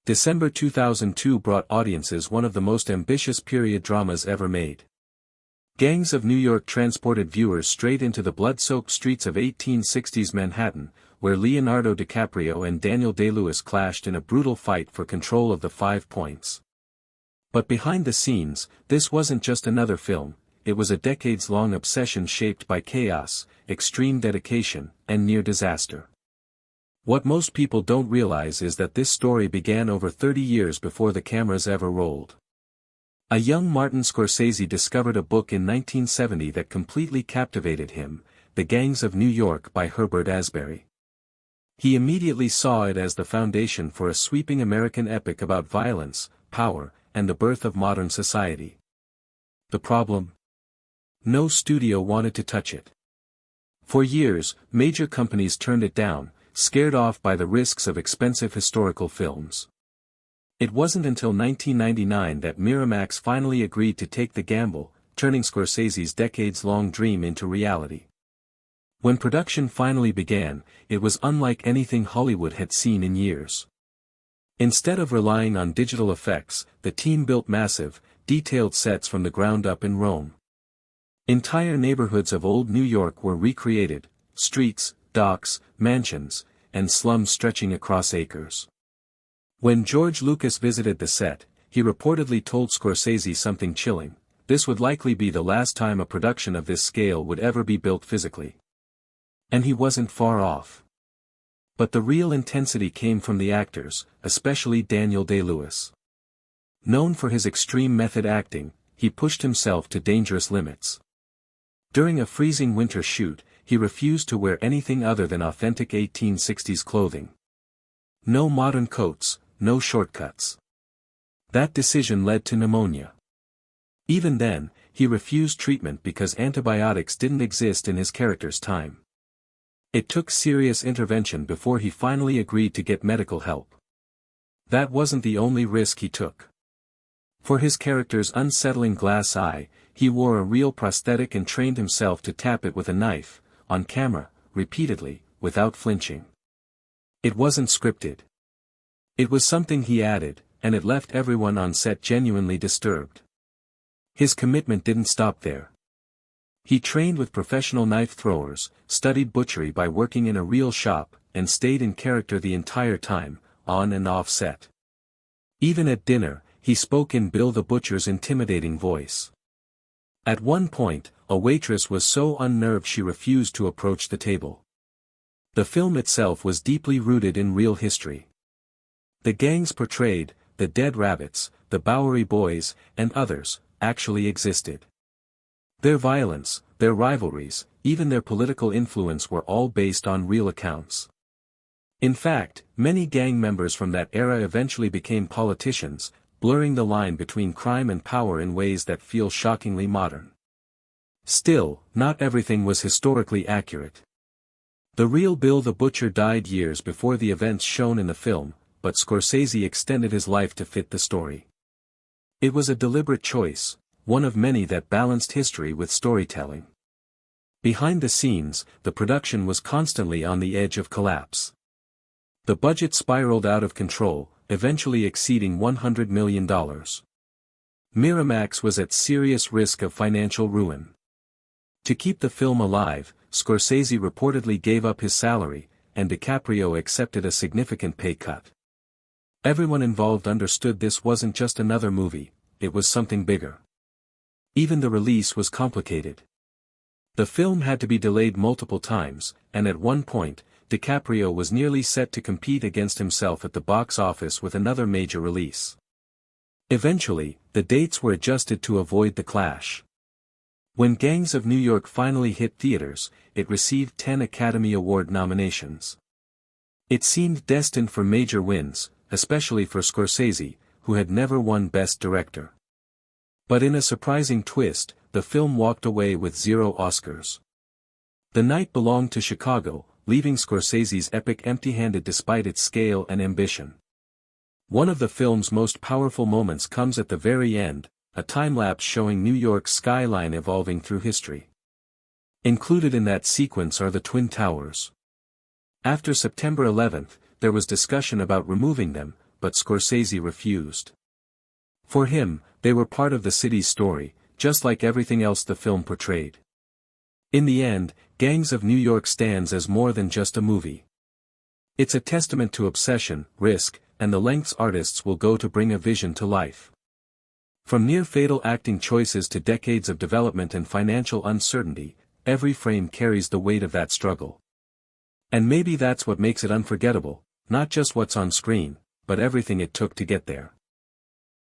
December 2002 brought audiences one of the most ambitious period dramas ever made. Gangs of New York transported viewers straight into the blood-soaked streets of 1860s Manhattan, where Leonardo DiCaprio and Daniel Day-Lewis clashed in a brutal fight for control of the 5 points. But behind the scenes, this wasn't just another film, it was a decades-long obsession shaped by chaos, extreme dedication, and near disaster. What most people don't realize is that this story began over 30 years before the cameras ever rolled. A young Martin Scorsese discovered a book in 1970 that completely captivated him, The Gangs of New York by Herbert Asbury. He immediately saw it as the foundation for a sweeping American epic about violence, power, and the birth of modern society. The problem? No studio wanted to touch it. For years, major companies turned it down, scared off by the risks of expensive historical films. It wasn't until 1999 that Miramax finally agreed to take the gamble, turning Scorsese's decades-long dream into reality. When production finally began, it was unlike anything Hollywood had seen in years. Instead of relying on digital effects, the team built massive, detailed sets from the ground up in Rome. Entire neighborhoods of old New York were recreated, streets, docks, mansions, and slums stretching across acres. When George Lucas visited the set, he reportedly told Scorsese something chilling: this would likely be the last time a production of this scale would ever be built physically. And he wasn't far off. But the real intensity came from the actors, especially Daniel Day-Lewis. Known for his extreme method acting, he pushed himself to dangerous limits. During a freezing winter shoot, he refused to wear anything other than authentic 1860s clothing. No modern coats, no shortcuts. That decision led to pneumonia. Even then, he refused treatment because antibiotics didn't exist in his character's time. It took serious intervention before he finally agreed to get medical help. That wasn't the only risk he took. For his character's unsettling glass eye, he wore a real prosthetic and trained himself to tap it with a knife, on camera, repeatedly, without flinching. It wasn't scripted. It was something he added, and it left everyone on set genuinely disturbed. His commitment didn't stop there. He trained with professional knife throwers, studied butchery by working in a real shop, and stayed in character the entire time, on and off set. Even at dinner, he spoke in Bill the Butcher's intimidating voice. At one point, a waitress was so unnerved she refused to approach the table. The film itself was deeply rooted in real history. The gangs portrayed, the Dead Rabbits, the Bowery Boys, and others, actually existed. Their violence, their rivalries, even their political influence were all based on real accounts. In fact, many gang members from that era eventually became politicians, blurring the line between crime and power in ways that feel shockingly modern. Still, not everything was historically accurate. The real Bill the Butcher died years before the events shown in the film, but Scorsese extended his life to fit the story. It was a deliberate choice, one of many that balanced history with storytelling. Behind the scenes, the production was constantly on the edge of collapse. The budget spiraled out of control, eventually exceeding $100 million. Miramax was at serious risk of financial ruin. To keep the film alive, Scorsese reportedly gave up his salary, and DiCaprio accepted a significant pay cut. Everyone involved understood this wasn't just another movie, it was something bigger. Even the release was complicated. The film had to be delayed multiple times, and at one point, DiCaprio was nearly set to compete against himself at the box office with another major release. Eventually, the dates were adjusted to avoid the clash. When Gangs of New York finally hit theaters, it received 10 Academy Award nominations. It seemed destined for major wins, especially for Scorsese, who had never won Best Director. But in a surprising twist, the film walked away with 0 Oscars. The night belonged to Chicago, leaving Scorsese's epic empty-handed despite its scale and ambition. One of the film's most powerful moments comes at the very end, a time-lapse showing New York's skyline evolving through history. Included in that sequence are the Twin Towers. After September 11, there was discussion about removing them, but Scorsese refused. For him, they were part of the city's story, just like everything else the film portrayed. In the end, Gangs of New York stands as more than just a movie. It's a testament to obsession, risk, and the lengths artists will go to bring a vision to life. From near-fatal acting choices to decades of development and financial uncertainty, every frame carries the weight of that struggle. And maybe that's what makes it unforgettable, not just what's on screen, but everything it took to get there.